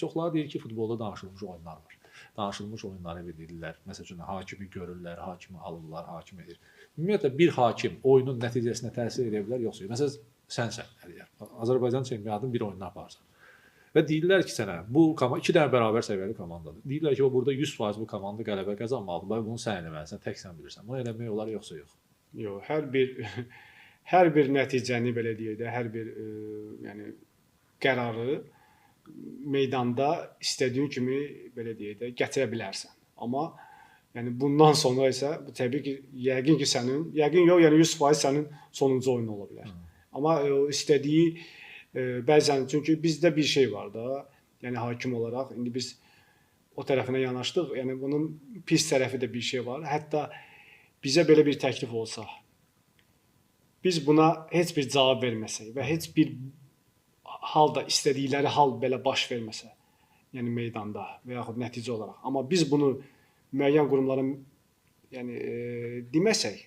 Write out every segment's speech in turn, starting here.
Çoxları deyir ki, futbolda danışılmış oyunlar var. Danışılmış oyunları bilirlər. Məsəl üçün, hakimi görürlər, hakimi alırlar, hakim edir. Ümumiyyətlə, bir hakim oyunun nəticəsinə təsir edə bilər, yoxsa yox. Məsələn, sənsən, Azərbaycan çempionatının bir oyununu aparsan. Və deyirlər ki, sənə, bu iki dənə bərabər səviyyəli komandadır. Deyirlər ki, burada 100% bu komanda qələbə qazanmalıdır. Bunu sən eləməlisən, tək sən bilirsən. Bunu eləmək olar, yoxsa yox. Yox, hər bir nəticəni belə deyək də, hər bir yəni qərarı meydanda istədiyin kimi belə deyək də gətirə bilərsən. Amma yəni bundan sonra isə bu təbii ki, yəqin yox, yəni 100% sənin sonuncu oyunun ola bilər. Amma istədiyi bəzən, çünki bizdə bir şey var da, yəni hakim olaraq indi biz o tərəfinə yanaşdıq. Yəni bunun pis tərəfi də bir şey var. Hətta bizə belə bir təklif olsa, biz buna heç bir cavab verməsək və heç bir halda istədikləri hal belə baş verməsə, yəni meydanda və yaxud nəticə olaraq, amma biz bunu müəyyən qurumlara deməsək,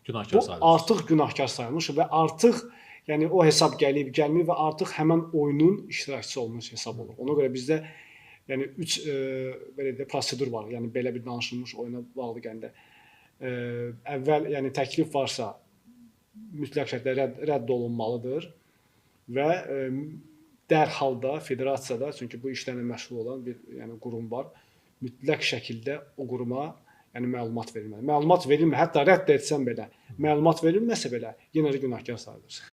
bu artıq günahkar sayılmış və artıq yəni o hesab gəlmir və artıq həmin oyunun iştirakçısı olmuş hesab olur. Ona görə bizdə yəni 3 belə də prosedur var. Yəni belə bir danışılmış oyuna bağlı gəndə əvvəl yəni təklif varsa mütləq şəkildə rədd olunmalıdır və dərhal da federasiyada, çünki bu işlərlə məşğul olan bir yəni qurum var, mütləq şəkildə o quruma yəni məlumat verilməli. Məlumat verilmir, hətta rədd etsən belə, məlumat verilməsə belə yenə də günahkar sayılır.